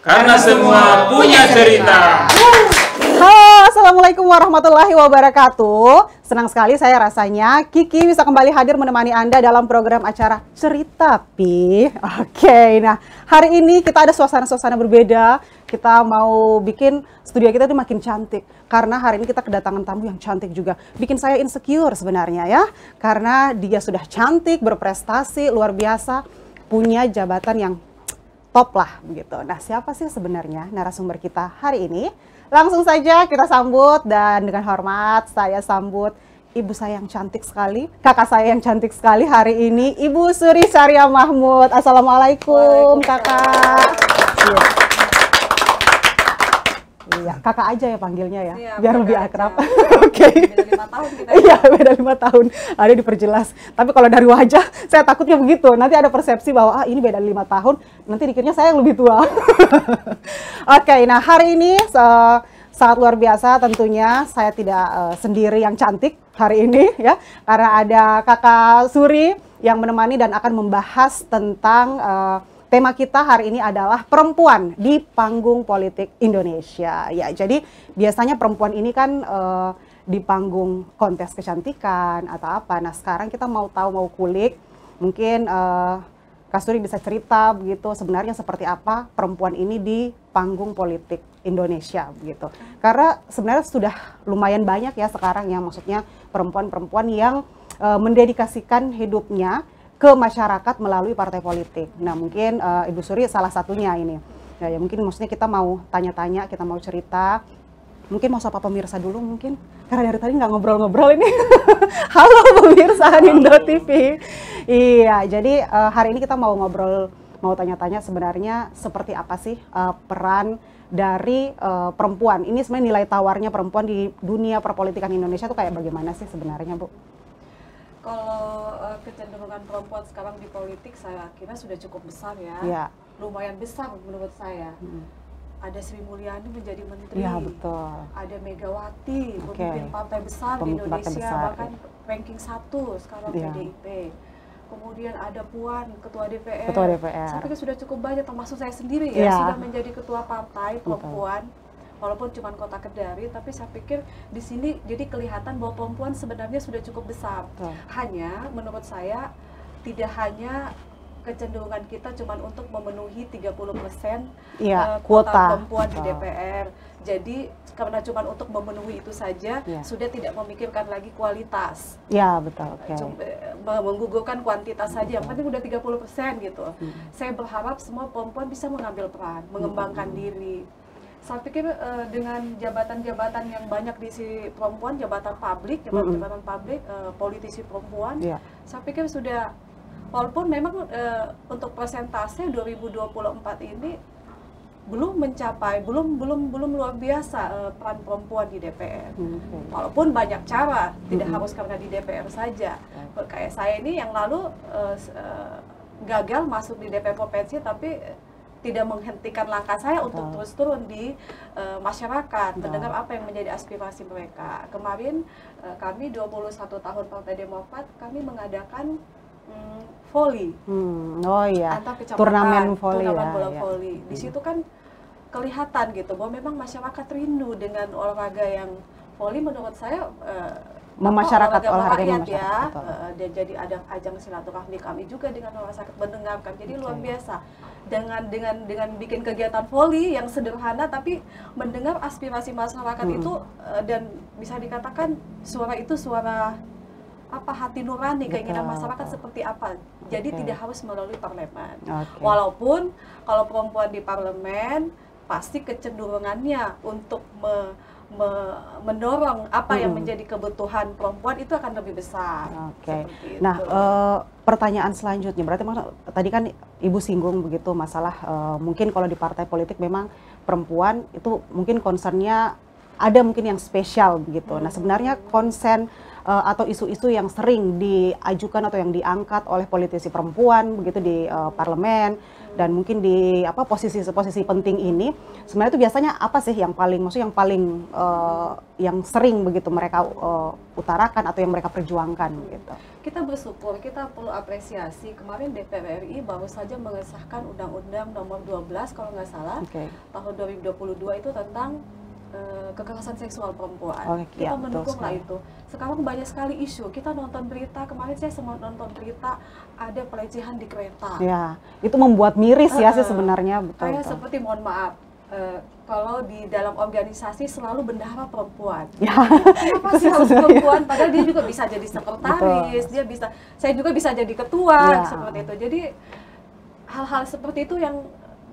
Karena semua punya cerita. Halo, Assalamualaikum warahmatullahi wabarakatuh. Senang sekali saya rasanya Kiki bisa kembali hadir menemani Anda dalam program acara Cerita Pi. Oke, nah hari ini kita ada suasana-suasana berbeda. Kita mau bikin studio kita tuh makin cantik. Karena hari ini kita kedatangan tamu yang cantik juga. Bikin saya insecure sebenarnya ya. Karena dia sudah cantik, berprestasi, luar biasa. Punya jabatan yang top lah begitu. Nah, siapa sih sebenarnya narasumber kita hari ini? Langsung saja kita sambut dan dengan hormat saya sambut ibu saya yang cantik sekali, kakak saya yang cantik sekali hari ini, Ibu Suri Saria Mahmud. Assalamualaikum kakak. Iya, kakak aja ya panggilnya ya, Siap, biar lebih akrab. Oke. Beda 5 tahun kita. Iya, beda 5 tahun. Ada diperjelas. Tapi kalau dari wajah, saya takutnya begitu. Nanti ada persepsi bahwa ini beda 5 tahun, nanti dikiranya saya yang lebih tua. Oke, nah hari ini sangat luar biasa tentunya. Saya tidak sendiri yang cantik hari ini ya, karena ada kakak Suri yang menemani dan akan membahas tentang tema kita hari ini adalah perempuan di panggung politik Indonesia. Ya, jadi biasanya perempuan ini kan di panggung kontes kecantikan atau apa. Nah, sekarang kita mau tahu, mau kulik. Mungkin Kak Suri bisa cerita begitu sebenarnya seperti apa perempuan ini di panggung politik Indonesia begitu. Karena sebenarnya sudah lumayan banyak ya sekarang ya, maksudnya perempuan-perempuan yang mendedikasikan hidupnya ke masyarakat melalui partai politik. Nah, mungkin Ibu Suri salah satunya ini. Ya, mungkin maksudnya kita mau tanya-tanya, kita mau cerita. Mungkin mau sapa pemirsa dulu mungkin. Karena dari tadi nggak ngobrol-ngobrol ini. Halo pemirsa Hanindo TV. Iya, jadi hari ini kita mau ngobrol, mau tanya-tanya sebenarnya seperti apa sih peran dari perempuan. Ini sebenarnya nilai tawarnya perempuan di dunia perpolitikan Indonesia tuh kayak bagaimana sih sebenarnya, Bu? Kalau kecenderungan perempuan sekarang di politik saya kira sudah cukup besar ya. Ya. Lumayan besar menurut saya. Ada Sri Mulyani menjadi menteri. Iya, betul. Ada Megawati, pemimpin partai besar di Indonesia, bahkan ranking 1 sekarang PDIP. Kemudian ada Puan, Ketua DPR. Ketua DPR. Saya pikir sudah cukup banyak, termasuk saya sendiri ya, sudah menjadi ketua partai perempuan. Walaupun cuma kota Kendari, tapi saya pikir di sini jadi kelihatan bahwa perempuan sebenarnya sudah cukup besar. Hanya menurut saya tidak hanya kecenderungan kita cuma untuk memenuhi 30% kuota perempuan di DPR. Jadi karena cuma untuk memenuhi itu saja, sudah tidak memikirkan lagi kualitas. Ya, betul. Menggugurkan kuantitas saja, yang penting udah 30% gitu. Saya berharap semua perempuan bisa mengambil peran, mengembangkan diri. Saya pikir dengan jabatan-jabatan yang banyak diisi perempuan, jabatan publik, politisi perempuan, saya pikir sudah, walaupun memang untuk persentase 2024 ini belum mencapai, belum luar biasa peran perempuan di DPR. Walaupun banyak cara, tidak harus karena di DPR saja. Kayak saya ini yang lalu gagal masuk di DPR provinsi, tapi tidak menghentikan langkah saya untuk terus turun di masyarakat, mendengar apa yang menjadi aspirasi mereka. Kemarin kami 21 tahun Partai Demokrat, kami mengadakan voli. Antar kecamatan, turnamen bola voli. Di situ kan kelihatan gitu bahwa memang masyarakat rindu dengan olahraga yang voli. Menurut saya olahraga rakyat ya, dan jadi ada ajang silaturahmi kami juga dengan masyarakat, mendengarkan. Jadi luar biasa dengan bikin kegiatan voli yang sederhana tapi mendengar aspirasi masyarakat itu, dan bisa dikatakan suara itu suara apa, hati nurani, keinginan masyarakat seperti apa. Jadi tidak harus melalui parlemen. Walaupun kalau perempuan di parlemen pasti kecenderungannya untuk mendorong apa yang menjadi kebutuhan perempuan itu akan lebih besar. Nah, pertanyaan selanjutnya, berarti tadi kan Ibu singgung begitu masalah mungkin kalau di partai politik memang perempuan itu mungkin concernnya ada mungkin yang spesial begitu. Nah, sebenarnya konsen atau isu-isu yang sering diajukan atau yang diangkat oleh politisi perempuan begitu di parlemen dan mungkin di posisi penting ini, sebenarnya itu biasanya apa sih yang paling, maksudnya yang sering begitu mereka utarakan atau yang mereka perjuangkan gitu? Kita bersyukur, kita perlu apresiasi. Kemarin DPR RI baru saja mengesahkan Undang-Undang Nomor 12 kalau nggak salah, tahun 2022 itu tentang kekerasan seksual perempuan. Kita mendukung lah itu. Sekarang banyak sekali isu. Kita nonton berita, kemarin saya sempat nonton berita ada pelecehan di kereta. Ya, itu membuat miris ya sih sebenarnya. Betul. Kayak seperti, mohon maaf, kalau di dalam organisasi selalu bendahara perempuan. Ya. Kenapa sih harus perempuan? Padahal dia juga bisa jadi sekretaris, saya juga bisa jadi ketua, seperti itu. Jadi hal-hal seperti itu yang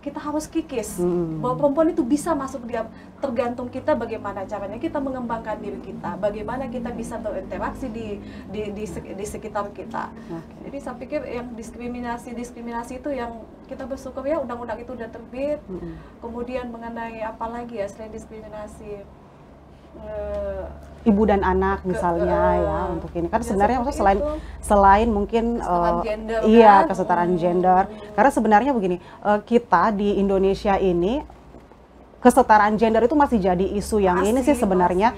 kita harus kikis, bahwa perempuan itu bisa masuk dia, tergantung kita bagaimana caranya kita mengembangkan diri kita, bagaimana kita bisa berinteraksi di sekitar kita. Jadi saya pikir yang diskriminasi itu yang kita bersyukur ya undang-undang itu udah terbit. Kemudian mengenai apa lagi ya selain diskriminasi, ibu dan anak misalnya ya untuk ini kan sebenarnya maksudnya selain mungkin gender, kesetaraan gender, karena sebenarnya begini, kita di Indonesia ini kesetaraan gender itu masih jadi isu yang ini sih sebenarnya.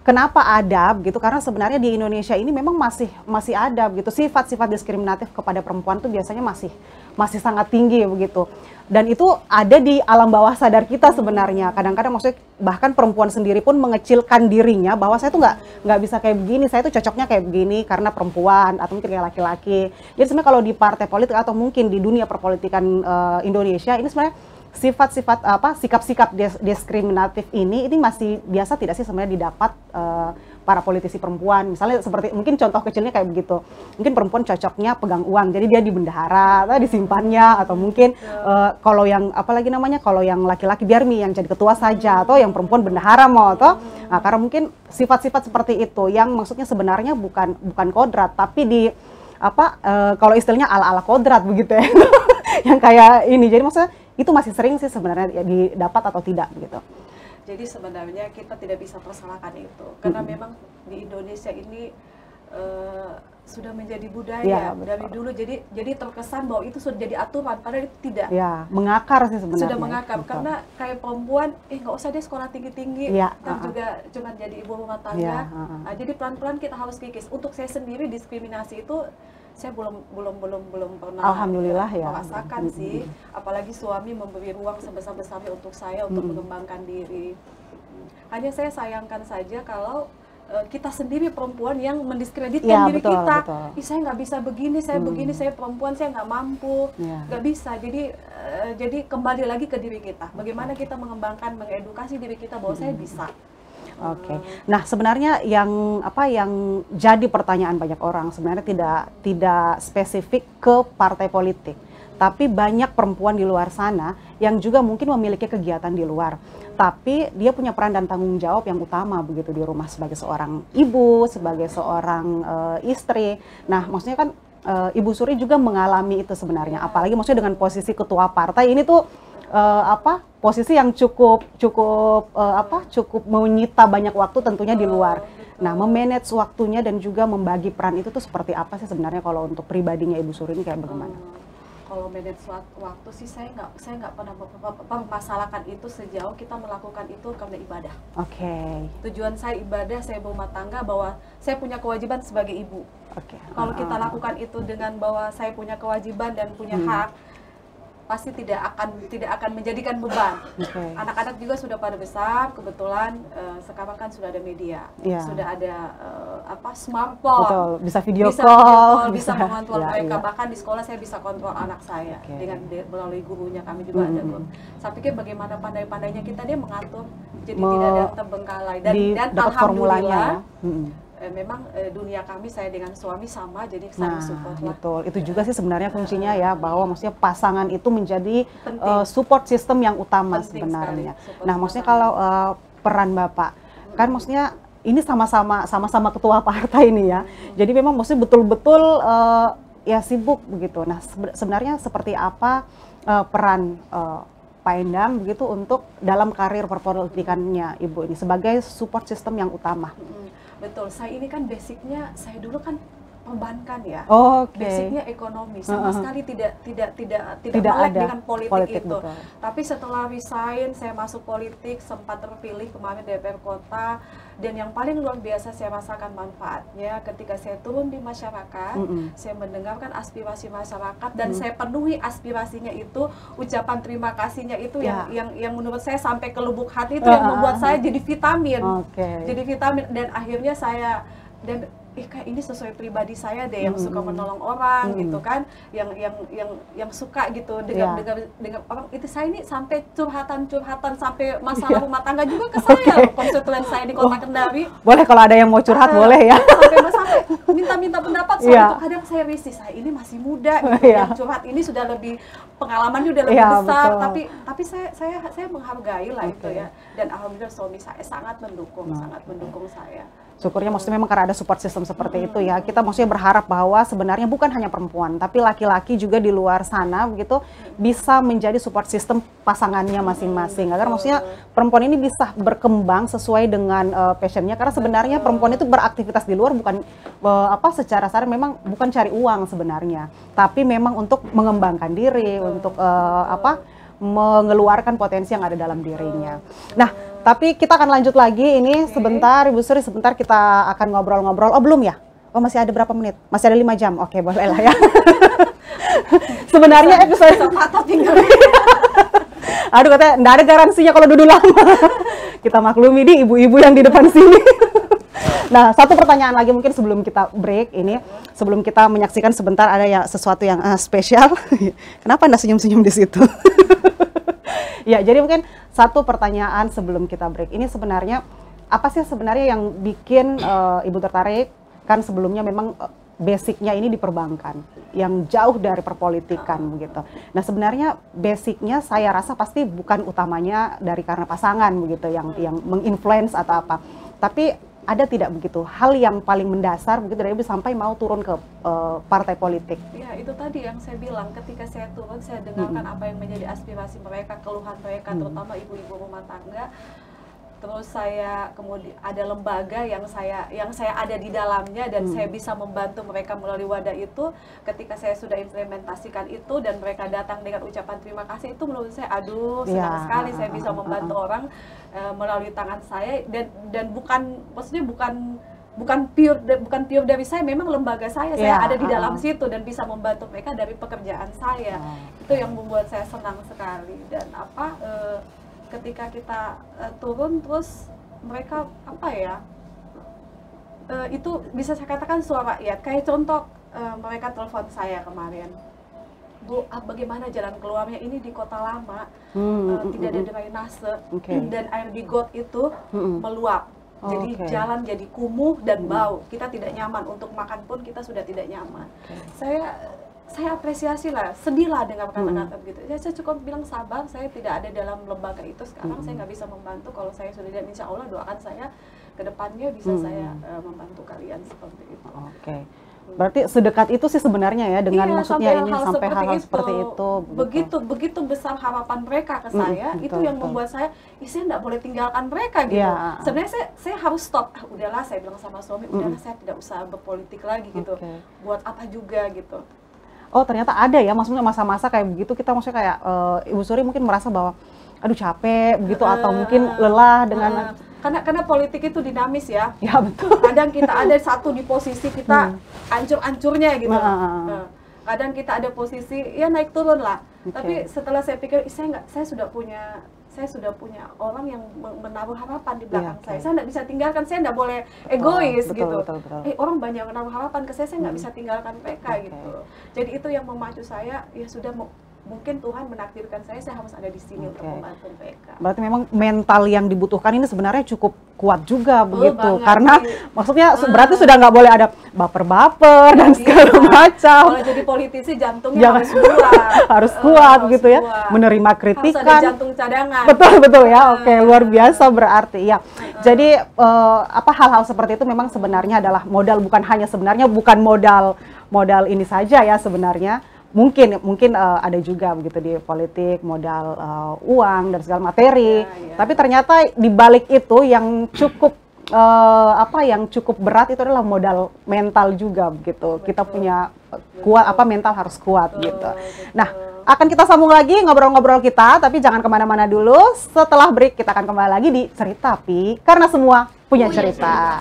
Kenapa adab gitu? Karena sebenarnya di Indonesia ini memang masih adab gitu, sifat-sifat diskriminatif kepada perempuan tuh biasanya masih sangat tinggi begitu. Dan itu ada di alam bawah sadar kita sebenarnya. Kadang-kadang maksudnya bahkan perempuan sendiri pun mengecilkan dirinya bahwa saya tuh nggak bisa kayak begini, saya tuh cocoknya kayak begini karena perempuan atau mungkin kayak laki-laki. Jadi sebenarnya kalau di partai politik atau mungkin di dunia perpolitikan Indonesia ini sebenarnya sikap-sikap diskriminatif ini masih biasa tidak sih sebenarnya didapat para politisi perempuan. Misalnya seperti mungkin contoh kecilnya kayak begitu. Mungkin perempuan cocoknya pegang uang, jadi dia di bendahara atau disimpannya, atau mungkin kalau yang kalau yang laki-laki biar yang jadi ketua saja, atau yang perempuan bendahara nah, karena mungkin sifat-sifat seperti itu yang maksudnya sebenarnya bukan kodrat, tapi kalau istilahnya ala-ala kodrat begitu ya. Yang kayak ini. Jadi maksudnya itu masih sering sih sebenarnya didapat atau tidak gitu. Jadi sebenarnya kita tidak bisa persalahkan itu, karena memang di Indonesia ini sudah menjadi budaya dari dulu. Jadi terkesan bahwa itu sudah jadi aturan, padahal itu tidak. Ya, mengakar sih sebenarnya. Sudah mengakar, karena kayak perempuan, nggak usah deh sekolah tinggi-tinggi, juga cuma jadi ibu rumah tangga. Nah, jadi pelan-pelan kita harus kikis. Untuk saya sendiri diskriminasi itu saya belum pernah alhamdulillah merasakan sih, apalagi suami memberi ruang sebesar-besarnya untuk saya untuk mengembangkan diri. Hanya saya sayangkan saja kalau kita sendiri perempuan yang mendiskreditkan diri kita. Saya nggak bisa begini, saya begini, saya perempuan, saya nggak mampu, nggak bisa. Jadi kembali lagi ke diri kita, bagaimana kita mengembangkan, mengedukasi diri kita bahwa saya bisa. Oke. Nah, sebenarnya yang jadi pertanyaan banyak orang sebenarnya tidak spesifik ke partai politik, tapi banyak perempuan di luar sana yang juga mungkin memiliki kegiatan di luar, tapi dia punya peran dan tanggung jawab yang utama begitu di rumah sebagai seorang ibu, sebagai seorang istri. Nah, maksudnya kan Ibu Suri juga mengalami itu sebenarnya, apalagi maksudnya dengan posisi ketua partai ini tuh posisi yang cukup menyita banyak waktu tentunya di luar. Nah, memanage waktunya dan juga membagi peran itu tuh seperti apa sih sebenarnya kalau untuk pribadinya Ibu Suri ini kayak bagaimana? Kalau manage waktu sih saya nggak pernah mempermasalahkan itu sejauh kita melakukan itu karena ibadah. Tujuan saya ibadah, saya berumah tangga, bahwa saya punya kewajiban sebagai ibu. Kalau kita lakukan itu dengan bahwa saya punya kewajiban dan punya hak, pasti tidak akan menjadikan beban. Anak-anak juga sudah pada besar, kebetulan sekarang kan sudah ada media, sudah ada smartphone, bisa video call, bisa mengontrol mereka. Bahkan di sekolah saya bisa kontrol anak saya dengan melalui gurunya, kami juga ada guru. Saya pikir bagaimana pandai-pandainya kita dia mengatur, jadi tidak ada terbengkalai dan alhamdulillah. Memang dunia kami, saya dengan suami sama, jadi saling support. Betul, itu juga sih sebenarnya kuncinya ya, bahwa maksudnya pasangan itu menjadi support system yang utama sebenarnya. Nah, maksudnya kalau peran Bapak, kan maksudnya ini sama-sama ketua partai ini ya, jadi memang maksudnya betul-betul sibuk begitu. Nah, sebenarnya seperti apa peran Pak Endang begitu untuk dalam karir perpolitikannya Ibu ini sebagai support system yang utama? Betul, saya ini kan basicnya, saya dulu kan perbankan ya. Oke. Basicnya ekonomi, sama sekali tidak Tidak melek ada dengan politik itu. betul. Tapi setelah resign, saya masuk politik, sempat terpilih kemarin DPR Kota, dan yang paling luar biasa saya rasakan manfaatnya ketika saya turun di masyarakat, saya mendengarkan aspirasi masyarakat dan saya penuhi aspirasinya itu, ucapan terima kasihnya itu yang menurut saya sampai ke lubuk hati itu yang membuat saya jadi vitamin. Jadi vitamin, dan akhirnya saya kayak ini sesuai pribadi saya deh, yang suka menolong orang gitu kan, yang suka gitu dengan orang itu. Saya ini sampai curhatan sampai masalah rumah tangga juga ke saya loh, konstituen saya di Kota Kendari. Boleh kalau ada yang mau curhat boleh ya. Sampai minta pendapat soal itu. Kadang saya risih, saya ini masih muda gitu, yang curhat ini sudah lebih pengalamannya udah lebih besar, tapi saya menghargai lah itu ya. Dan alhamdulillah suami saya sangat mendukung saya. Syukurnya maksudnya memang karena ada support system seperti itu ya. Kita maksudnya berharap bahwa sebenarnya bukan hanya perempuan, tapi laki-laki juga di luar sana begitu bisa menjadi support system pasangannya masing-masing. Agar maksudnya perempuan ini bisa berkembang sesuai dengan passionnya. Karena sebenarnya perempuan itu beraktivitas di luar bukan secara sadar, memang bukan cari uang sebenarnya, tapi memang untuk mengembangkan diri, untuk mengeluarkan potensi yang ada dalam dirinya. Nah, tapi kita akan lanjut lagi ini sebentar, Ibu Sri, sebentar kita akan ngobrol-ngobrol. Oh, belum ya? Oh, masih ada berapa menit? Masih ada 5 jam. Oke, boleh lah ya. Sebenarnya episode aduh, katanya enggak ada garansinya kalau duduk lama. Kita maklumi di ibu-ibu yang di depan sini. Nah, satu pertanyaan lagi mungkin sebelum kita break ini, sebelum kita menyaksikan sebentar ada sesuatu yang spesial. Kenapa Anda senyum-senyum di situ? Ya, jadi mungkin satu pertanyaan sebelum kita break. Ini sebenarnya apa sih sebenarnya yang bikin Ibu tertarik? Kan sebelumnya memang basicnya ini di perbankan, yang jauh dari perpolitikan begitu. Nah, sebenarnya basicnya saya rasa pasti bukan utamanya dari karena pasangan begitu yang menginfluence atau apa. Tapi ada tidak begitu hal yang paling mendasar begitu dari Ibu sampai mau turun ke partai politik? Ya, itu tadi yang saya bilang, ketika saya turun saya dengarkan apa yang menjadi aspirasi mereka, keluhan mereka, terutama ibu-ibu rumah tangga. Terus saya kemudian ada lembaga yang saya ada di dalamnya dan saya bisa membantu mereka melalui wadah itu. Ketika saya sudah implementasikan itu dan mereka datang dengan ucapan terima kasih, itu menurut saya senang sekali saya bisa membantu orang melalui tangan saya, dan bukan pure dari saya, memang lembaga saya ada di dalam situ dan bisa membantu mereka dari pekerjaan saya. Itu yang membuat saya senang sekali. Dan ketika kita turun terus mereka itu bisa saya katakan suara rakyat. Kayak contoh mereka telepon saya kemarin, Bu, bagaimana jalan keluarnya ini di Kota Lama, tidak ada drainase dan air di got itu meluap. Jadi jalan jadi kumuh dan bau. Kita tidak nyaman, untuk makan pun kita sudah tidak nyaman. Saya apresiasi lah, sedih lah dengan kata-kata begitu. Saya cukup bilang sabar, saya tidak ada dalam lembaga itu sekarang, saya nggak bisa membantu. Kalau saya sudah, dan insya Allah doakan saya ke depannya bisa saya membantu kalian seperti itu. Berarti sedekat itu sih sebenarnya ya dengan maksudnya ini sampai hal-hal seperti itu. Begitu besar harapan mereka ke saya, itu yang membuat saya nggak boleh tinggalkan mereka gitu. Sebenarnya saya harus stop. Udahlah, saya bilang sama suami, udahlah saya tidak usah berpolitik lagi gitu. Buat apa juga gitu. Oh, ternyata ada ya, maksudnya masa-masa kayak begitu kita maksudnya kayak Ibu Suri mungkin merasa bahwa aduh capek begitu atau mungkin lelah dengan karena politik itu dinamis ya. Ya, betul. Kadang kita ada satu di posisi kita ancur-ancurnya gitu. Kadang kita ada posisi ya naik turun lah. Tapi setelah saya pikir saya sudah punya orang yang menaruh harapan di belakang saya. Saya nggak bisa tinggalkan, saya nggak boleh egois gitu. Orang banyak menaruh harapan ke saya nggak bisa tinggalkan mereka gitu. Jadi itu yang memacu saya, ya sudah mungkin Tuhan menakdirkan saya harus ada di sini untuk membantu mereka. Berarti memang mental yang dibutuhkan ini sebenarnya cukup kuat juga begitu. Karena maksudnya berarti sudah nggak boleh ada baper-baper dan segala macam. Kalau jadi politisi jantungnya harus kuat. Harus kuat gitu ya. Menerima kritikan. Harus ada jantung cadangan. Betul ya. Oke, luar biasa berarti ya. Jadi hal-hal seperti itu memang sebenarnya adalah modal, bukan modal ini saja ya sebenarnya. Mungkin ada juga begitu di politik, modal uang dan segala materi. Tapi ternyata di balik itu yang cukup apa yang cukup berat itu adalah modal mental juga begitu. Kita punya kuat mental harus kuat gitu. Nah, akan kita sambung lagi ngobrol-ngobrol kita, tapi jangan kemana-mana dulu. Setelah break kita akan kembali lagi di Cerita Pi, karena semua punya cerita.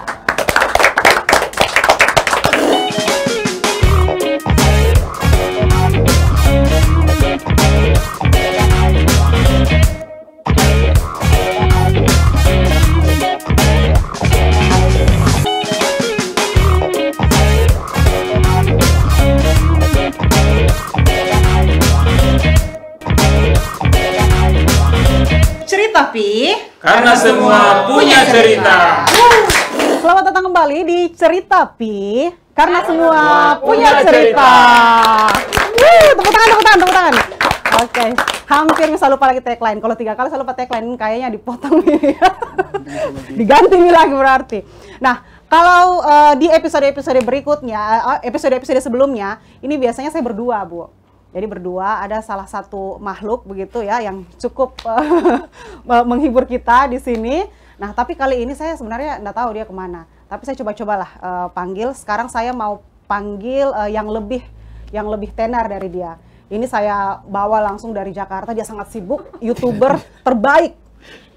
Tapi karena semua punya cerita. Selamat datang kembali di Cerita Pi, karena semua punya cerita. Tepuk tangan. Oke, hampir bisa lupa lagi tagline. Kalau 3 kali saya lupa tagline, kayaknya dipotong nih. Diganti nih lagi berarti. Nah, kalau di episode-episode berikutnya, episode-episode sebelumnya, ini biasanya saya berdua, Bu. Jadi berdua ada salah satu makhluk begitu ya yang cukup menghibur kita di sini. Nah, tapi kali ini saya sebenarnya nggak tahu dia kemana. Tapi saya coba-cobalah panggil. Sekarang saya mau panggil yang lebih tenar dari dia. Ini saya bawa langsung dari Jakarta. Dia sangat sibuk, YouTuber terbaik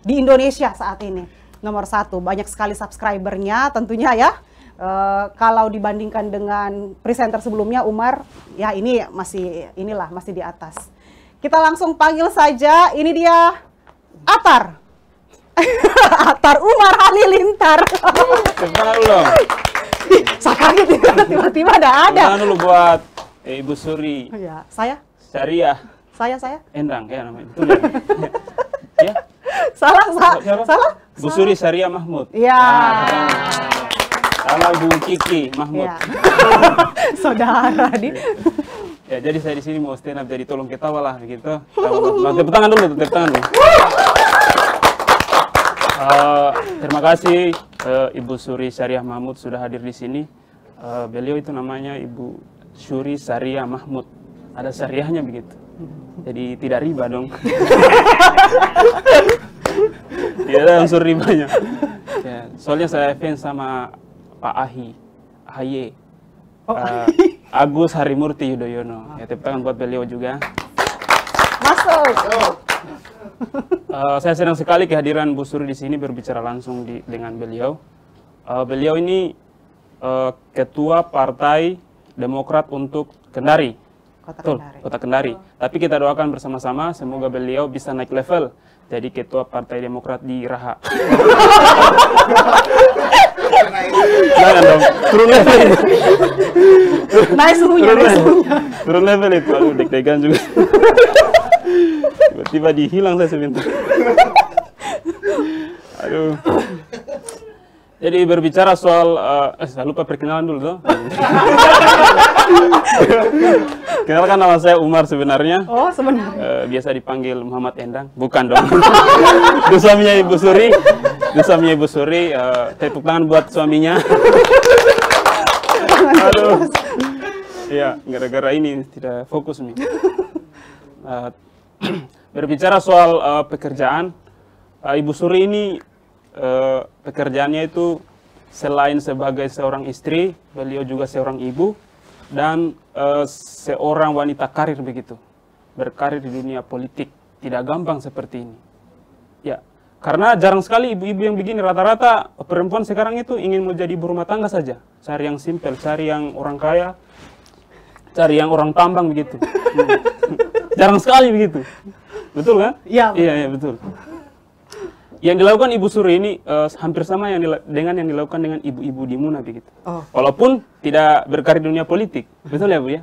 di Indonesia saat ini. Nomor 1, banyak sekali subscribernya tentunya ya. Kalau dibandingkan dengan presenter sebelumnya Umar, ya ini masih di atas. Kita langsung panggil saja, ini dia Atar. Atar Umar Halilintar. Kenal loh. Saya kaget tiba-tiba ada. Kenal dulu buat Ibu Suri. Ya, saya. Syariah. Saya. Endang ya namanya. Betul ya? Ya? Salah. Bu Suri Syariah Mahmud. Iya. Salah Bu Kiki Mahmud. Ya. Saudara di. Ya, jadi saya di sini mau stand up, jadi tolong ketawa lah begitu. Tepuk tangan dulu. Terima kasih Ibu Suri Syariah Mahmud sudah hadir di sini. Beliau itu namanya Ibu Suri Syariah Mahmud. Ada syariahnya begitu. Jadi tidak riba dong. Tidak ada unsur ribanya. Ya, soalnya saya fans sama Pak AHY. Agus Harimurti Yudhoyono. Ya, tepuk tangan buat beliau juga. Masuk. Saya senang sekali kehadiran Bu Suri di sini berbicara langsung dengan beliau. Beliau ini ketua Partai Demokrat untuk Kendari. Kota Kendari. Tapi kita doakan bersama-sama semoga beliau bisa naik level jadi ketua Partai Demokrat di Raha. Jangan dong, turun level. Naik suhunya. Turun level itu, aduh deg-degan juga. Tiba-tiba dihilang saya sebentar. Aduh. Jadi berbicara soal, saya lupa perkenalan dulu tuh. Kenalkan, nama saya Umar sebenarnya. Oh, sebenarnya. Biasa dipanggil Muhammad Endang. Bukan dong. Itu suaminya Ibu Suri. Tepuk tangan buat suaminya. Aduh. Iya, gara-gara ini tidak fokus nih. Berbicara soal pekerjaan, Ibu Suri ini pekerjaannya itu selain sebagai seorang istri, beliau juga seorang ibu dan seorang wanita karir begitu. Berkarir di dunia politik tidak gampang seperti ini. Ya, karena jarang sekali ibu-ibu yang begini. Rata-rata perempuan sekarang itu ingin menjadi ibu rumah tangga saja, cari yang simpel, cari yang orang kaya, cari yang orang tambang begitu. Jarang sekali begitu. Betul kan? Iya. Iya, betul. Yang dilakukan Ibu Suri ini hampir sama dengan yang dilakukan dengan ibu-ibu di Muna begitu. Oh. Walaupun tidak berkarir di dunia politik. Betul ya, Bu ya?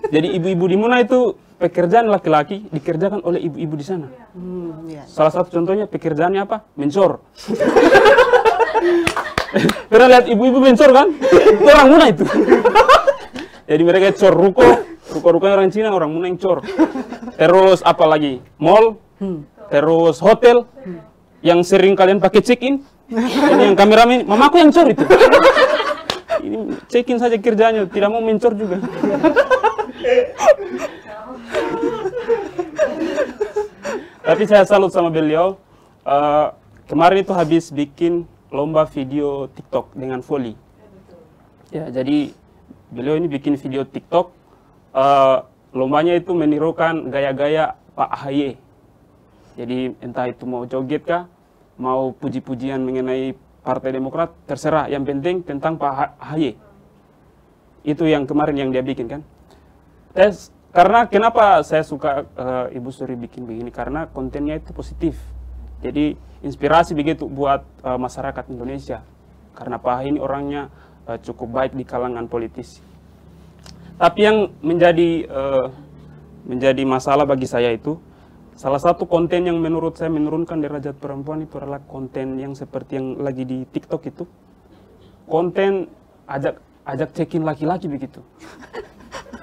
Jadi ibu-ibu di Muna itu pekerjaan laki-laki dikerjakan oleh ibu-ibu di sana. Iya. Salah satu contohnya pekerjaannya apa? Mencor. Pernah lihat ibu-ibu mencor kan? Itu orang Muna itu. Jadi mereka cor ruko-rukonya orang Cina, orang Muna yang cor. Terus apa lagi? Mall, terus hotel. Yang sering kalian pakai check-in, ini yang kameramen, mamaku yang cor itu. Ini check-in saja kerjanya, tidak mau mencor juga. Tapi saya salut sama beliau. Kemarin itu habis bikin lomba video TikTok dengan Volley. Ya, jadi beliau ini bikin video TikTok, lombanya itu menirukan gaya-gaya Pak AHY. Jadi entah itu mau joget kah, mau puji-pujian mengenai Partai Demokrat, terserah. Yang penting tentang Pak AHY. Itu yang kemarin yang dia bikin kan. Karena kenapa saya suka Ibu Suri bikin begini, karena kontennya itu positif. Jadi inspirasi begitu buat masyarakat Indonesia. Karena Pak AHY ini orangnya cukup baik di kalangan politisi. Tapi yang menjadi masalah bagi saya itu, salah satu konten yang menurut saya menurunkan derajat perempuan itu adalah konten yang seperti yang lagi di TikTok itu. Konten ajak cekin laki-laki begitu.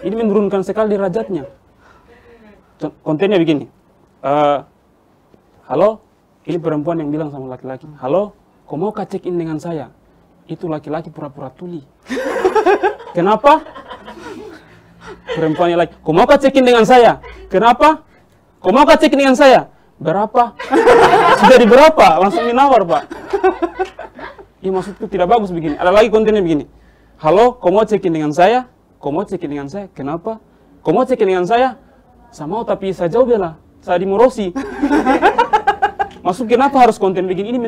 Ini menurunkan sekali derajatnya. Kontennya begini. Halo, ini perempuan yang bilang sama laki-laki. Halo, kau mau check-in dengan saya? Itu laki-laki pura-pura tuli. Kenapa? Perempuannya lagi, kau mau check-in dengan saya? Kenapa? Kau mau check-in dengan saya? Berapa? Sudah di berapa? Langsung dinawar, Pak. Ya maksudku tidak bagus begini. Ada lagi kontennya begini. Halo, kau mau check-in dengan saya? Kau mau check-in dengan saya? Kenapa? Kau mau check-in dengan saya? Saya mau tapi saya jauh bela. Saya di Morosi. Maksud kenapa harus konten begini? Ini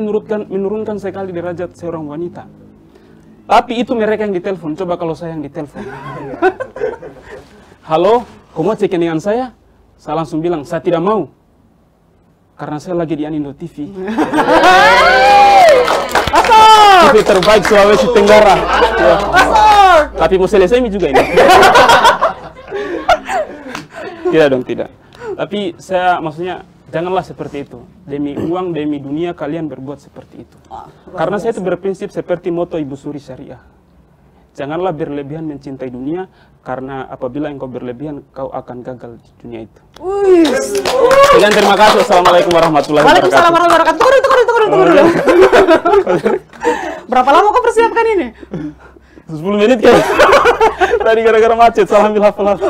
menurunkan sekali derajat seorang wanita. Tapi itu mereka yang ditelepon. Coba kalau saya yang ditelepon. Halo, kau mau check-in dengan saya? Saya langsung bilang, saya tidak mau. Karena saya lagi di Anindo TV. TV terbaik Sulawesi Tenggara. Ya. Tapi mau selesai juga ini. Tidak dong, tidak. Tapi saya maksudnya, janganlah seperti itu. Demi uang, demi dunia kalian berbuat seperti itu. Karena saya itu berprinsip seperti moto Ibu Suri Syariah. Janganlah berlebihan mencintai dunia, karena apabila engkau berlebihan, kau akan gagal di dunia itu. Sekian, terima kasih. Assalamualaikum warahmatullahi wabarakatuh. Waalaikumsalam warahmatullahi wabarakatuh. Tunggu dulu. Berapa lama kau persiapkan ini? 10 menit kan? Tadi gara-gara macet, salah ambil hafal-hafal.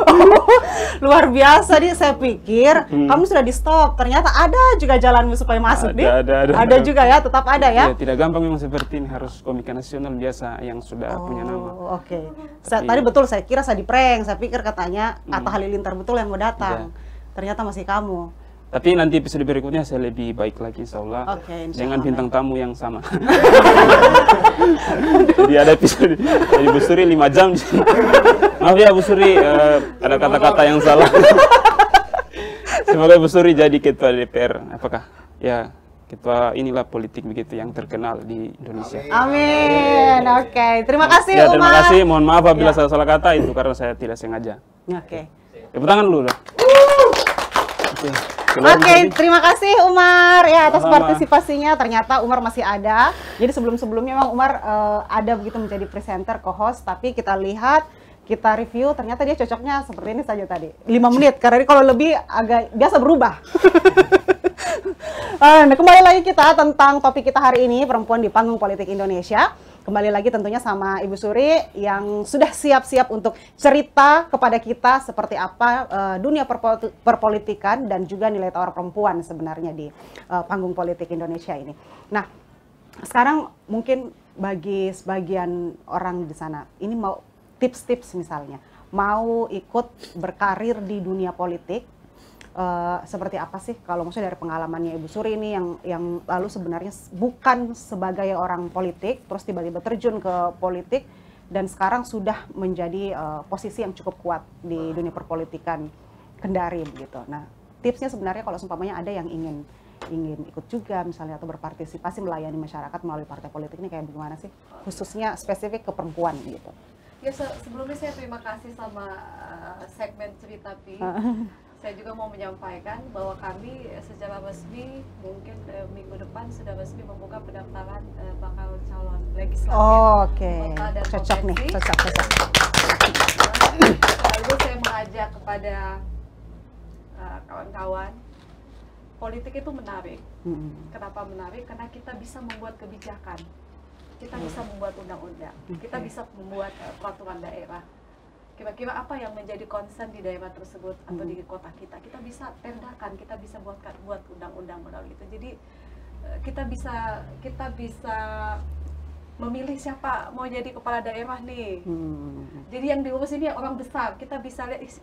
Luar biasa nih, saya pikir kamu sudah di stop. Ternyata ada juga jalanmu supaya masuk nih. Ada juga ya, tetap ada ya. Ya, tidak gampang memang seperti ini, harus komika nasional biasa yang sudah punya nama. Oke. Tadi betul, saya kira saya di prank. Saya pikir katanya Atta Halilintar betul yang mau datang. Ternyata masih kamu. Tapi nanti episode berikutnya saya lebih baik lagi, insya Allah. Dengan bintang tamu yang sama. Jadi ada episode dari Bu Suri 5 jam. Maaf ya Bu Suri, ada kata-kata yang salah. Semoga Bu Suri jadi ketua DPR. Apakah? Ya, ketua inilah politik begitu yang terkenal di Indonesia. Amin. Oke. Terima kasih, Ya, Umar. terima kasih. Mohon maaf apabila saya salah kata, itu karena saya tidak sengaja. Oke. Tepuk tangan dulu. Oke, terima kasih Umar ya atas partisipasinya. Ternyata Umar masih ada. Jadi sebelum-sebelumnya memang Umar ada begitu menjadi presenter, co-host, tapi kita lihat, kita review, ternyata dia cocoknya seperti ini saja tadi. 5 menit, karena kalau lebih agak biasa berubah. Nah, kembali lagi kita tentang topik kita hari ini, perempuan di panggung politik Indonesia. Kembali lagi tentunya sama Ibu Suri yang sudah siap-siap untuk cerita kepada kita seperti apa dunia perpolitikan dan juga nilai tawar perempuan sebenarnya di panggung politik Indonesia ini. Nah, sekarang mungkin bagi sebagian orang di sana, ini mau tips-tips misalnya, mau ikut berkarir di dunia politik, seperti apa sih kalau maksudnya dari pengalamannya Ibu Suri ini yang lalu sebenarnya bukan sebagai orang politik terus tiba-tiba terjun ke politik dan sekarang sudah menjadi posisi yang cukup kuat di dunia perpolitikan Kendari begitu. Nah, tipsnya sebenarnya kalau seumpamanya ada yang ingin ikut juga misalnya atau berpartisipasi melayani masyarakat melalui partai politik ini kayak bagaimana sih, khususnya spesifik ke perempuan gitu. Ya, sebelumnya saya terima kasih sama segmen Cerita Pi. Saya juga mau menyampaikan bahwa kami secara resmi mungkin minggu depan sudah resmi membuka pendaftaran bakal calon legislatif kota dan cocok nih, cocok. Lalu saya mengajak kepada kawan-kawan, politik itu menarik. Kenapa menarik? Karena kita bisa membuat kebijakan, kita bisa membuat undang-undang, kita bisa membuat peraturan daerah. Kira-kira apa yang menjadi concern di daerah tersebut atau di kota kita bisa perdakan, kita bisa buat undang-undang melalui itu. Jadi kita bisa memilih siapa mau jadi kepala daerah nih. Jadi yang diurus ini orang besar. Kita bisa lihat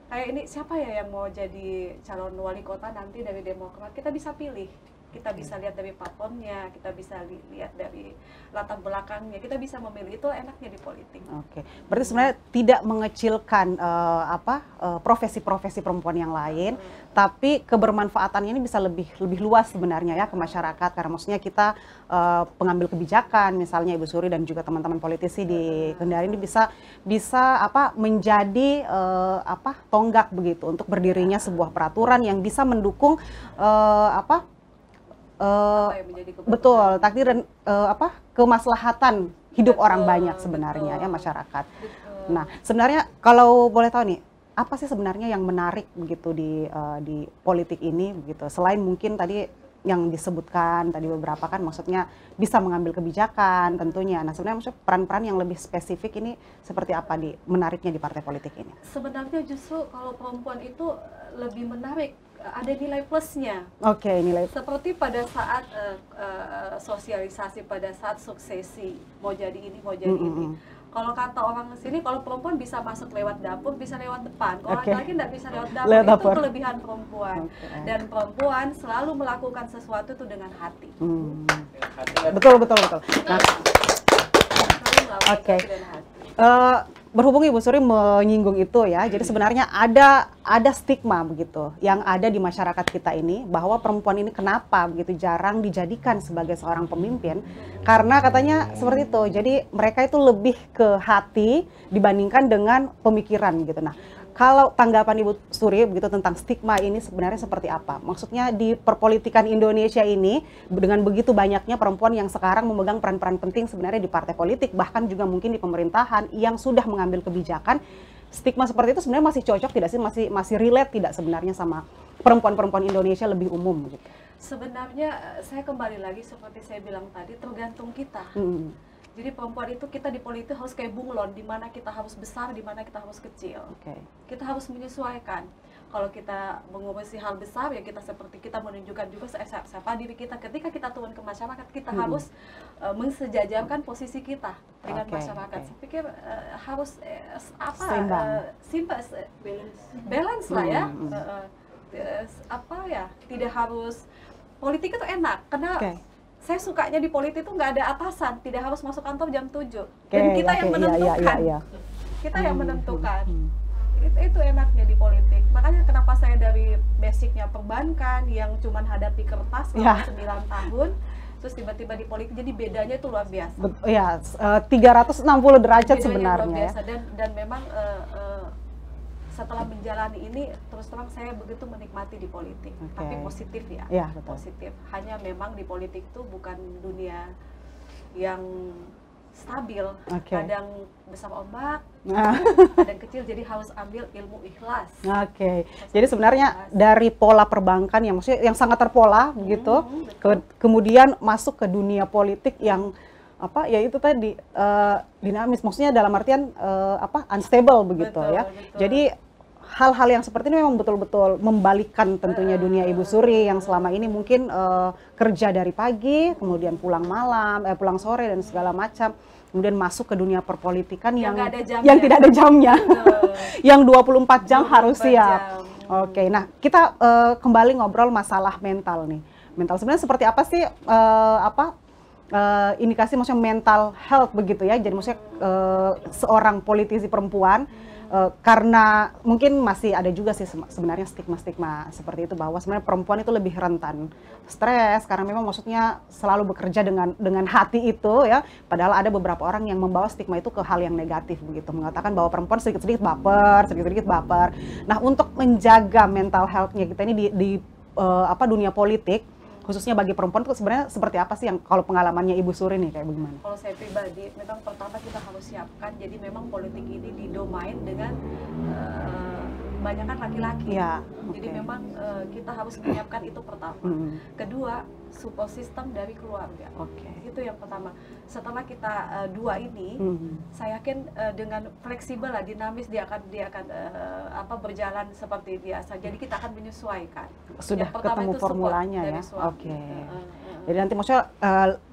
kayak ini siapa ya yang mau jadi calon wali kota nanti dari Demokrat. Kita bisa pilih. Kita bisa lihat dari platformnya, kita bisa lihat dari latar belakangnya, kita bisa memilih. Itu enaknya di politik. Oke, berarti sebenarnya tidak mengecilkan profesi-profesi perempuan yang lain, tapi kebermanfaatannya ini bisa lebih luas sebenarnya ya ke masyarakat. Karena maksudnya kita pengambil kebijakan, misalnya Ibu Suri dan juga teman-teman politisi di Kendari ini bisa menjadi tonggak begitu untuk berdirinya sebuah peraturan yang bisa mendukung betul takdir dan kemaslahatan hidup orang banyak sebenarnya ya masyarakat. Nah, sebenarnya kalau boleh tahu nih, apa sih sebenarnya yang menarik begitu di politik ini begitu? Selain mungkin tadi yang disebutkan tadi beberapa kan, maksudnya bisa mengambil kebijakan tentunya. Nah, sebenarnya maksudnya peran-peran yang lebih spesifik ini seperti apa menariknya di partai politik ini? Sebenarnya justru kalau perempuan itu lebih menarik, ada nilai plusnya. Oke, nilai. Seperti pada saat sosialisasi, pada saat suksesi, mau jadi ini, mau jadi ini. Kalau kata orang sini, kalau perempuan bisa masuk lewat dapur, bisa lewat depan. Kalau laki-laki tidak bisa lewat dapur, itu kelebihan perempuan. Dan perempuan selalu melakukan sesuatu itu dengan hati. Betul. Nah, oke. Berhubung Ibu Suri menyinggung itu ya, jadi sebenarnya ada stigma begitu yang ada di masyarakat kita ini bahwa perempuan ini kenapa begitu jarang dijadikan sebagai seorang pemimpin, karena katanya seperti itu. Jadi mereka itu lebih ke hati dibandingkan dengan pemikiran gitu. Nah, kalau tanggapan Ibu Suri begitu tentang stigma ini sebenarnya seperti apa? Maksudnya di perpolitikan Indonesia ini dengan begitu banyaknya perempuan yang sekarang memegang peran-peran penting sebenarnya di partai politik, bahkan juga mungkin di pemerintahan yang sudah mengambil kebijakan, stigma seperti itu sebenarnya masih cocok tidak sih? Masih relate tidak sebenarnya sama perempuan-perempuan Indonesia lebih umum gitu? Sebenarnya saya kembali lagi seperti saya bilang tadi, tergantung kita. Jadi perempuan itu kita di politik harus kayak bunglon, di mana kita harus besar, di mana kita harus kecil. Kita harus menyesuaikan. Kalau kita mengurusi hal besar, ya kita seperti kita menunjukkan juga siapa diri kita. Ketika kita turun ke masyarakat, kita harus mensejajarkan posisi kita dengan masyarakat. Saya pikir harus balance lah ya. Tidak harus politik itu enak karena saya sukanya di politik itu nggak ada atasan, tidak harus masuk kantor jam 7. Dan kita yang menentukan. Kita yang menentukan. Itu enaknya di politik. Makanya kenapa saya dari basicnya perbankan yang cuman hadapi kertas selama 9 tahun, terus tiba-tiba di politik, jadi bedanya itu luar biasa. Iya, 360 derajat bedanya sebenarnya. Luar biasa. Dan memang setelah menjalani ini, terus terang saya begitu menikmati di politik. Tapi positif ya, positif. Hanya memang di politik itu bukan dunia yang stabil. Kadang besar ombak, kadang kecil, jadi harus ambil ilmu ikhlas. Jadi sebenarnya dari pola perbankan yang maksudnya yang sangat terpola begitu, kemudian masuk ke dunia politik yang ya itu tadi dinamis, maksudnya dalam artian unstable begitu. Betul. Jadi hal-hal yang seperti ini memang betul-betul membalikkan tentunya dunia Ibu Suri yang selama ini mungkin kerja dari pagi, kemudian pulang malam, pulang sore dan segala macam, kemudian masuk ke dunia perpolitikan yang tidak ada jamnya, yang 24 jam harus siap. Nah kita kembali ngobrol masalah mental nih. Mental sebenarnya seperti apa sih indikasi maksudnya mental health begitu ya? Jadi maksudnya seorang politisi perempuan. Karena mungkin masih ada juga sih sebenarnya stigma-stigma seperti itu bahwa sebenarnya perempuan itu lebih rentan stres karena memang maksudnya selalu bekerja dengan hati itu ya, padahal ada beberapa orang yang membawa stigma itu ke hal yang negatif begitu, mengatakan bahwa perempuan sedikit-sedikit baper. Nah, untuk menjaga mental health-nya kita ini di dunia politik khususnya bagi perempuan itu sebenarnya seperti apa sih yang kalau pengalamannya Ibu Suri nih kayak bagaimana? Kalau saya pribadi, memang pertama kita harus siapkan. Jadi memang politik ini didomain dengan banyakan laki-laki. Jadi memang kita harus menyiapkan itu pertama. Kedua, support system dari keluarga. Oke. Itu yang pertama. Setelah kita dua ini, saya yakin dengan fleksibel lah, dinamis dia akan berjalan seperti biasa. Jadi kita akan menyesuaikan. Sudah ketemu itu formulanya ya. Oke. Oke. Jadi nanti maksudnya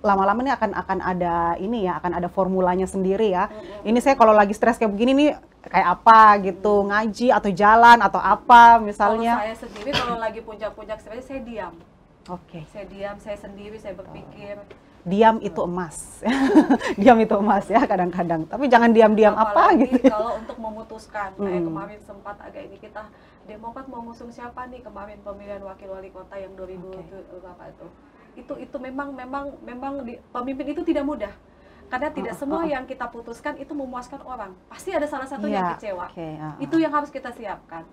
lama-lama ini akan ada ini ya, akan ada formulanya sendiri ya. Ini saya kalau lagi stres kayak begini nih kayak apa gitu, ngaji atau jalan atau apa misalnya. Kalau saya sendiri kalau lagi puncak-puncak stres saya diam. Oke. Saya diam, saya sendiri, saya berpikir. Diam itu emas. Diam itu emas ya kadang-kadang. Tapi jangan diam-diam apa gitu. Kalau untuk memutuskan, kayak kemarin sempat agak ini kita Demokrat mau ngusung siapa nih kemarin pemilihan wakil wali kota yang 2000 berapa itu memang pemimpin itu tidak mudah. Karena tidak semua yang kita putuskan itu memuaskan orang. Pasti ada salah satu yang kecewa. Itu yang harus kita siapkan.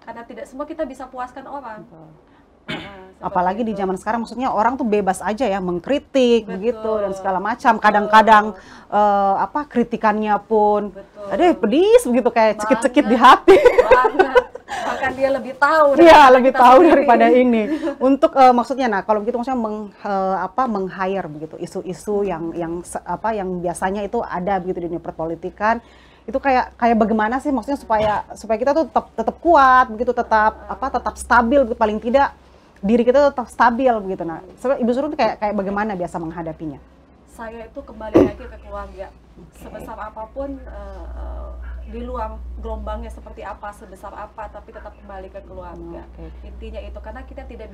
Karena tidak semua kita bisa puaskan orang. Apalagi di zaman sekarang, maksudnya orang tuh bebas aja ya mengkritik begitu dan segala macam. Kadang-kadang kritikannya pun, aduh pedis begitu kayak cekit-cekit di hati. Bahkan dia lebih tahu. Iya, lebih tahu daripada ini. Untuk maksudnya, nah kalau begitu maksudnya meng-hire begitu isu-isu yang biasanya itu ada begitu di dunia perpolitikan. Itu kayak bagaimana sih maksudnya supaya kita tuh tetap kuat begitu, tetap stabil begitu, paling tidak diri kita tetap stabil begitu. Nah, Ibu Surun kayak bagaimana biasa menghadapinya? Saya itu kembali lagi ke keluarga. Sebesar apapun di luar gelombangnya seperti apa, sebesar apa, tapi tetap kembali ke keluarga. Intinya itu karena kita tidak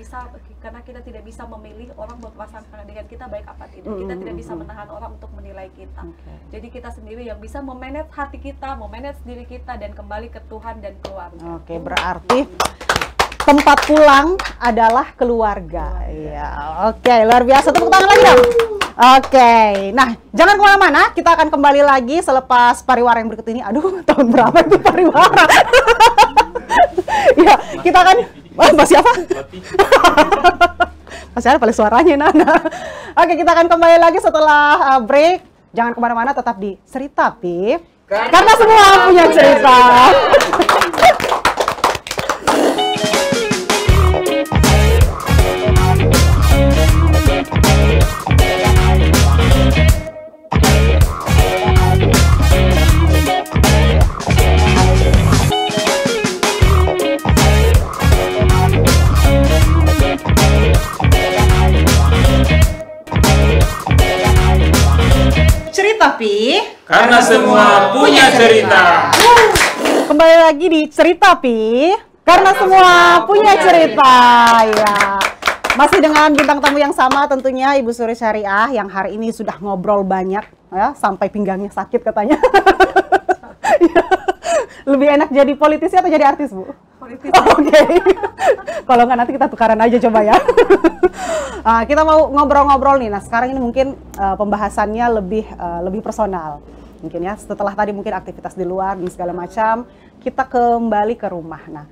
bisa memilih orang berpasangan dengan kita baik apa tidak. Kita tidak bisa menahan orang untuk menilai kita. Jadi kita sendiri yang bisa memanage hati kita, memanage diri kita dan kembali ke Tuhan dan keluarga. Oke, berarti tempat pulang adalah keluarga. Iya, oke, luar biasa. Tepuk tangan lagi dong. Oke, nah jangan kemana-mana, kita akan kembali lagi selepas pariwara yang berikut ini. Aduh, tahun berapa itu pariwara? Ya, kita akan, masih apa? Masih ada paling suaranya, Nana. Oke, kita akan kembali lagi setelah break. Jangan kemana-mana, tetap di Cerita Pip. Karena semua punya cerita. Tapi karena semua punya cerita. Kembali lagi di Cerita Pi, karena semua punya cerita. Ya, masih dengan bintang tamu yang sama tentunya Ibu Suri Syariah yang hari ini sudah ngobrol banyak ya, sampai pinggangnya sakit katanya. Lebih enak jadi politisi atau jadi artis, Bu? Politisi. Oke. Kalau nggak nanti kita tukaran aja coba ya. Nah, kita mau ngobrol-ngobrol nih. Nah, sekarang ini mungkin pembahasannya lebih personal. Mungkin ya, setelah tadi mungkin aktivitas di luar dan segala macam, kita kembali ke rumah. Nah,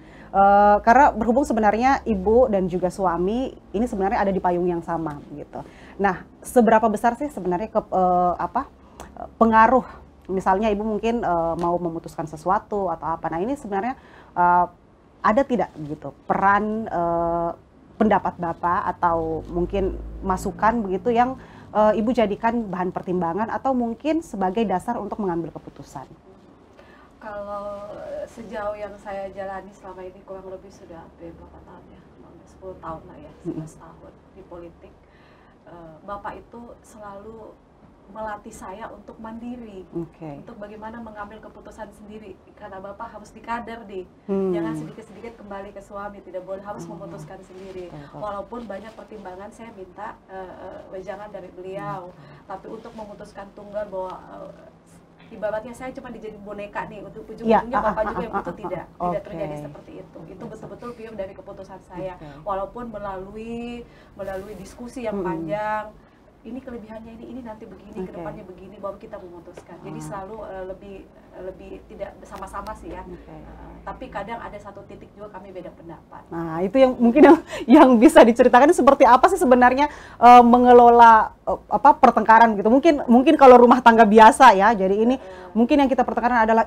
karena berhubung sebenarnya ibu dan juga suami ini sebenarnya ada di payung yang sama gitu. Nah, seberapa besar sih sebenarnya pengaruh, misalnya ibu mungkin mau memutuskan sesuatu atau apa. Nah, ini sebenarnya ada tidak gitu peran pendapat Bapak atau mungkin masukan begitu yang Ibu jadikan bahan pertimbangan atau mungkin sebagai dasar untuk mengambil keputusan? Kalau sejauh yang saya jalani selama ini kurang lebih sudah berapa tahun ya? 10 tahun lah ya, 11 tahun di politik. Bapak itu selalu melatih saya untuk mandiri, untuk bagaimana mengambil keputusan sendiri. Karena Bapak harus dikader jangan sedikit-sedikit kembali ke suami, tidak boleh, harus memutuskan sendiri. Walaupun banyak pertimbangan saya minta wejangan dari beliau, tapi untuk memutuskan tunggal bahwa ibaratnya saya cuma dijadiin boneka nih, untuk ujung-ujungnya Bapak juga yang itu tidak terjadi seperti itu. Itu betul-betul pure dari keputusan saya, walaupun melalui diskusi yang panjang. Ini kelebihannya ini nanti begini, kedepannya begini, baru kita memutuskan. Jadi selalu lebih tidak bersama-sama sih ya. Tapi kadang ada satu titik juga kami beda pendapat. Nah, itu yang mungkin yang bisa diceritakan seperti apa sih sebenarnya mengelola pertengkaran gitu. Mungkin kalau rumah tangga biasa ya. Jadi ini mungkin yang kita pertengkaran adalah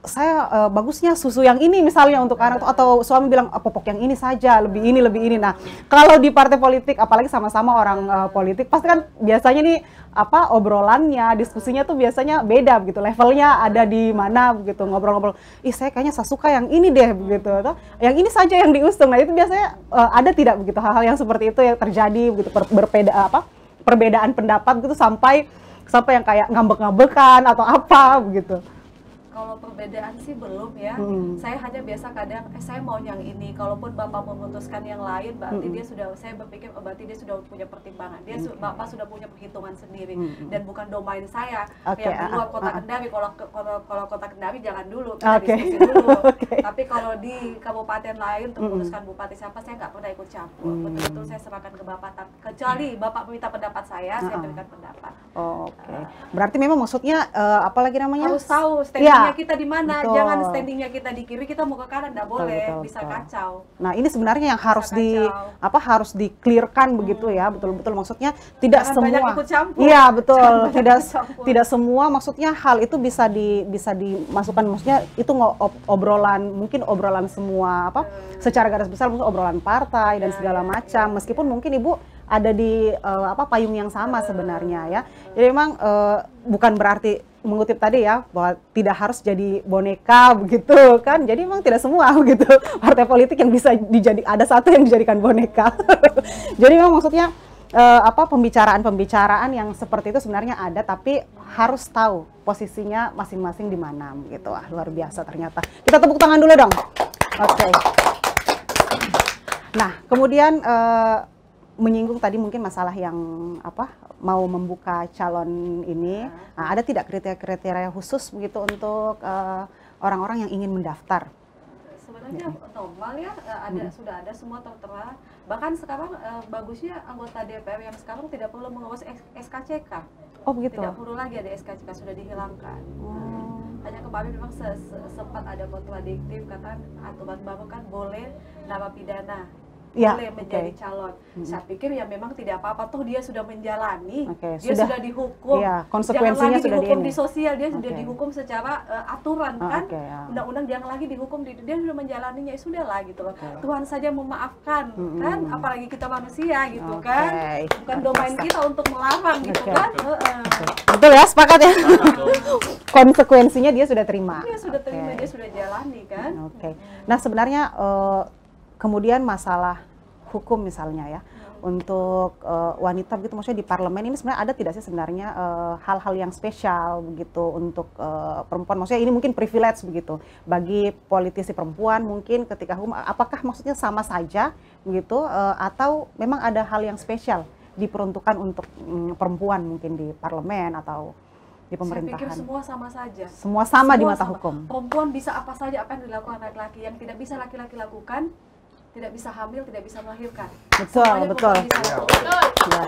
saya bagusnya susu yang ini misalnya untuk anak, atau suami bilang popok yang ini saja, lebih ini. Nah, kalau di partai politik, apalagi sama-sama orang politik, pasti kan biasanya nih obrolannya, diskusinya tuh biasanya beda begitu, levelnya ada di mana begitu, ngobrol-ngobrol. Saya kayaknya saya suka yang ini deh begitu, atau yang ini saja yang diusung. Nah, itu biasanya ada tidak begitu hal-hal yang seperti itu yang terjadi begitu, perbedaan pendapat gitu sampai yang kayak ngambek-ngambekan atau apa begitu. Kalau perbedaan sih belum ya. Saya hanya biasa kadang saya mau yang ini. Kalaupun Bapak memutuskan yang lain, berarti dia sudah, saya berpikir berarti dia sudah punya pertimbangan. Bapak sudah punya perhitungan sendiri dan bukan domain saya. Yang di luar kota Kendari, kalau kota Kendari jangan dulu, kita diskusi dulu. Tapi kalau di kabupaten lain untuk memutuskan bupati siapa, saya nggak pernah ikut campur. Betul-betul saya serahkan ke Bapak. Kecuali Bapak meminta pendapat saya berikan pendapat. Berarti memang maksudnya apalagi namanya? Harus tahu standingnya kita di mana, jangan standingnya kita di kiri, kita mau ke kanan, nggak boleh, bisa kacau. Nah, ini sebenarnya yang harus harus di-clearkan begitu ya, betul-betul maksudnya tidak jangan semua. Banyak ikut campur. Iya, betul. Tidak semua maksudnya hal itu bisa dimasukkan, maksudnya itu mungkin obrolan semua secara garis besar, maksudnya obrolan partai dan segala macam, meskipun mungkin Ibu ada di payung yang sama sebenarnya ya. Jadi memang bukan berarti mengutip tadi ya bahwa tidak harus jadi boneka begitu kan. Jadi memang tidak semua begitu partai politik yang bisa ada satu yang dijadikan boneka. Jadi memang maksudnya pembicaraan yang seperti itu sebenarnya ada, tapi harus tahu posisinya masing-masing di mana gitu. Luar biasa ternyata. Kita tepuk tangan dulu dong. Oke. Nah, kemudian menyinggung tadi mungkin masalah yang mau membuka calon ini, ada tidak kriteria khusus begitu untuk orang-orang yang ingin mendaftar? Sebenarnya normal ya, sudah ada semua tertera. Bahkan sekarang bagusnya anggota DPR yang sekarang tidak perlu mengurus SKCK. Oh begitu? Tidak perlu lagi ada SKCK, sudah dihilangkan. Hanya kemarin memang sempat ada kontradiktif, kata aturan baru kan boleh narapidana boleh menjadi calon. Saya pikir ya memang tidak apa-apa, toh dia sudah menjalani, dia sudah dihukum, konsekuensinya jangan lagi dihukum di sudah sosial, dia sudah dihukum secara aturan kan, undang-undang jangan lagi dihukum, dia sudah menjalaninya, sudah lah gitu loh. Tuhan saja memaafkan kan, apalagi kita manusia gitu kan, bukan domain kita untuk melarang gitu kan. Betul ya, sepakat ya. Konsekuensinya dia sudah terima. Dia sudah terima, dia sudah jalani kan. Nah sebenarnya kemudian masalah hukum misalnya ya, untuk wanita begitu, maksudnya di parlemen ini sebenarnya ada tidak sih sebenarnya hal-hal yang spesial begitu untuk perempuan, maksudnya ini mungkin privilege begitu bagi politisi perempuan mungkin ketika hukum, apakah maksudnya sama saja begitu atau memang ada hal yang spesial diperuntukkan untuk perempuan mungkin di parlemen atau di pemerintahan? Saya pikir semua sama saja. Semua sama di mata hukum. Perempuan bisa apa saja apa yang dilakukan laki-laki, yang tidak bisa laki-laki lakukan, tidak bisa hamil, tidak bisa melahirkan. Betul. Ya.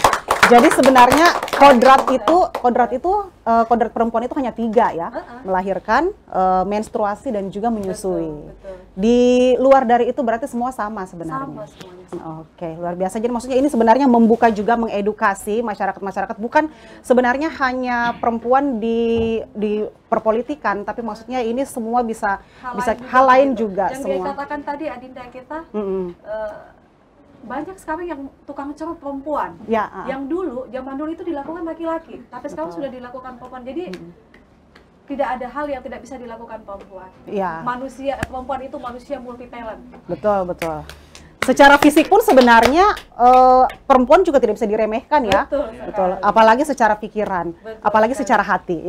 Jadi sebenarnya kodrat perempuan itu hanya 3 ya, melahirkan, menstruasi dan juga menyusui. Betul. Di luar dari itu berarti semua sama sebenarnya. Sama semuanya. Oke, luar biasa. Jadi maksudnya ini sebenarnya membuka juga, mengedukasi masyarakat, bukan sebenarnya hanya perempuan di perpolitikan, tapi maksudnya ini semua bisa hal lain juga. Yang semua. dikatakan tadi Adinda kita, banyak sekarang yang tukang cerut perempuan. Ya, yang zaman dulu itu dilakukan laki-laki, tapi sekarang sudah dilakukan perempuan. Jadi tidak ada hal yang tidak bisa dilakukan perempuan. Ya. Perempuan itu manusia multi talent. Betul. Secara fisik pun sebenarnya perempuan juga tidak bisa diremehkan ya. Betul. Apalagi secara pikiran, apalagi secara hati.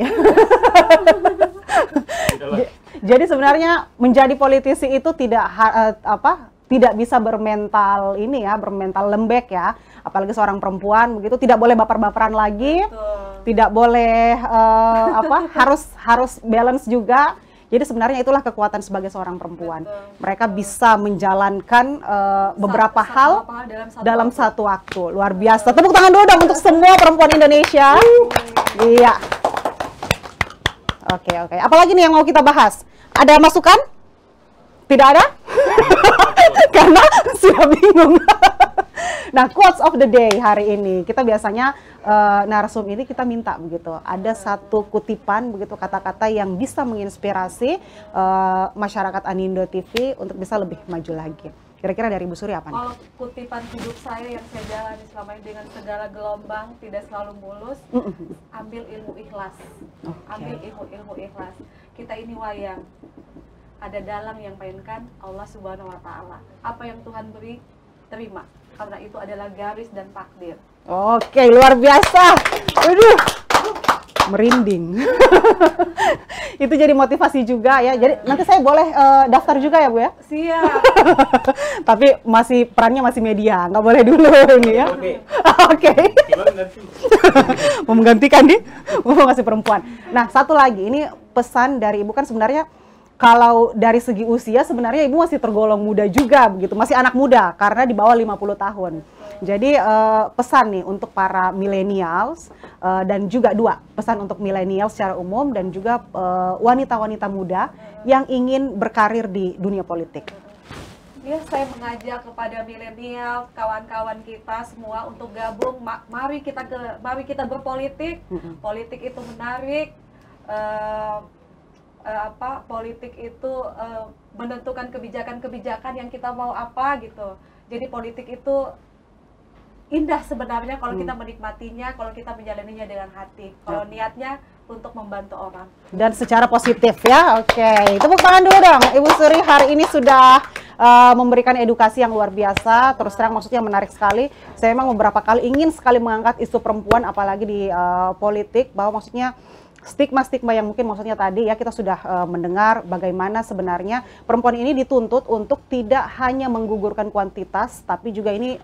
Jadi sebenarnya menjadi politisi itu tidak bisa bermental lembek ya. Apalagi seorang perempuan begitu, tidak boleh baper-baperan lagi. Tidak boleh harus balance juga. Jadi sebenarnya itulah kekuatan sebagai seorang perempuan. Mereka bisa menjalankan beberapa hal dalam satu waktu. Luar biasa. Tepuk tangan dulu dong untuk semua perempuan Indonesia. Iya. Oke. Apalagi nih yang mau kita bahas? Ada masukan? Tidak ada? Karena sudah bingung. Nah, quotes of the day hari ini kita biasanya narasum ini kita minta begitu. Ada satu kutipan begitu kata-kata yang bisa menginspirasi masyarakat Anindo TV untuk bisa lebih maju lagi. Kira-kira dari Bu Suri apa nih? Kalau kutipan hidup saya yang saya jalani selama ini dengan segala gelombang, tidak selalu mulus, ambil ilmu ikhlas. Ambil ilmu ikhlas. Kita ini wayang. Ada dalang yang mainkan Allah Subhanahu wa Ta'ala. Apa yang Tuhan beri, terima. Karena itu adalah garis dan takdir. Oke, luar biasa. Waduh, merinding. Itu jadi motivasi juga ya. Jadi nanti saya boleh daftar juga ya Bu ya? Siap. Tapi perannya masih media, nggak boleh dulu ini ya. Oke. Mau menggantikan nih, mau ngasih perempuan. Nah, satu lagi, ini pesan dari Ibu kan sebenarnya kalau dari segi usia sebenarnya Ibu masih tergolong muda juga begitu, masih anak muda karena di bawah 50 tahun. Jadi pesan nih untuk para millennials dan juga pesan untuk millennials secara umum dan juga wanita-wanita muda yang ingin berkarir di dunia politik. Ya, saya mengajak kepada milenial, kawan-kawan kita semua untuk gabung. Mari kita berpolitik. Politik itu menarik. Politik itu menentukan kebijakan-kebijakan yang kita mau apa gitu. Jadi politik itu indah sebenarnya kalau kita menikmatinya, kalau kita menjalaninya dengan hati. Kalau niatnya untuk membantu orang. Dan secara positif ya. Oke, tepuk tangan dulu dong. Ibu Suri hari ini sudah memberikan edukasi yang luar biasa. Terus terang maksudnya menarik sekali. Saya memang beberapa kali ingin sekali mengangkat isu perempuan apalagi di politik, bahwa maksudnya stigma-stigma yang mungkin maksudnya tadi ya kita sudah mendengar bagaimana sebenarnya perempuan ini dituntut untuk tidak hanya menggugurkan kuantitas tapi juga ini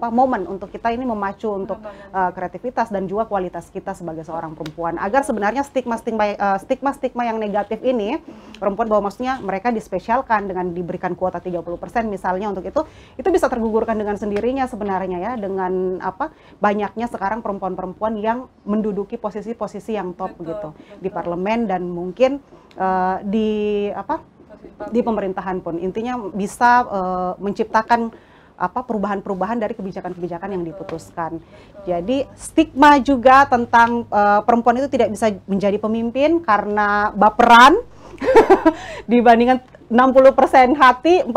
momen untuk kita ini memacu untuk kreativitas dan juga kualitas kita sebagai seorang perempuan agar sebenarnya stigma-stigma yang negatif ini perempuan bahwa maksudnya mereka dispesialkan dengan diberikan kuota 30% misalnya untuk itu bisa tergugurkan dengan sendirinya sebenarnya ya dengan banyaknya sekarang perempuan-perempuan yang menduduki posisi-posisi yang top begitu di parlemen dan mungkin di pemerintahan pun intinya bisa menciptakan perubahan-perubahan dari kebijakan-kebijakan yang diputuskan. Jadi stigma juga tentang perempuan itu tidak bisa menjadi pemimpin karena baperan dibandingkan 60% hati, 40%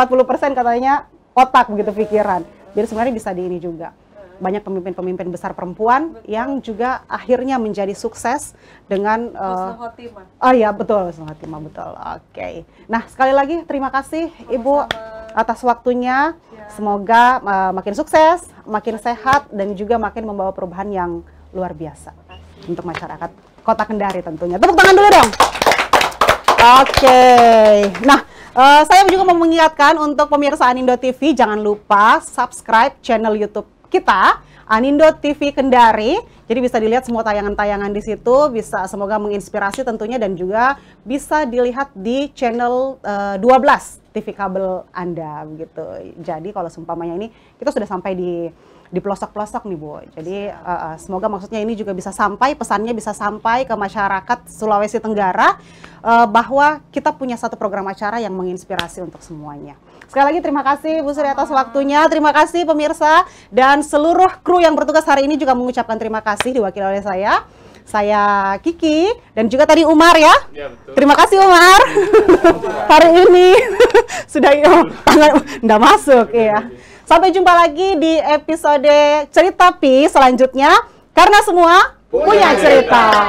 katanya otak begitu pikiran. Jadi sebenarnya bisa di ini juga. Banyak pemimpin-pemimpin besar perempuan yang juga akhirnya menjadi sukses dengan oh iya betul, khotimah betul. Oke. Nah, sekali lagi terima kasih Ibu atas waktunya. Semoga makin sukses, makin sehat dan juga makin membawa perubahan yang luar biasa untuk masyarakat Kota Kendari tentunya. Tepuk tangan dulu dong. Oke. Nah, saya juga mau mengingatkan untuk pemirsa Anindo TV jangan lupa subscribe channel YouTube kita Anindo TV Kendari. Jadi bisa dilihat semua tayangan-tayangan di situ, bisa semoga menginspirasi tentunya dan juga bisa dilihat di channel 12 TV kabel Anda begitu. Jadi kalau seumpamanya ini kita sudah sampai di pelosok-pelosok nih Bu. Jadi semoga maksudnya ini juga bisa sampai, pesannya bisa sampai ke masyarakat Sulawesi Tenggara bahwa kita punya satu program acara yang menginspirasi untuk semuanya. Sekali lagi terima kasih Bu Suri atas waktunya, terima kasih pemirsa dan seluruh kru yang bertugas hari ini juga mengucapkan terima kasih diwakili oleh saya Kiki dan juga tadi Umar ya. Ya betul. Terima kasih Umar. Hari ini sudah nggak masuk ya. Sampai jumpa lagi di episode Cerita Pi selanjutnya karena semua punya cerita.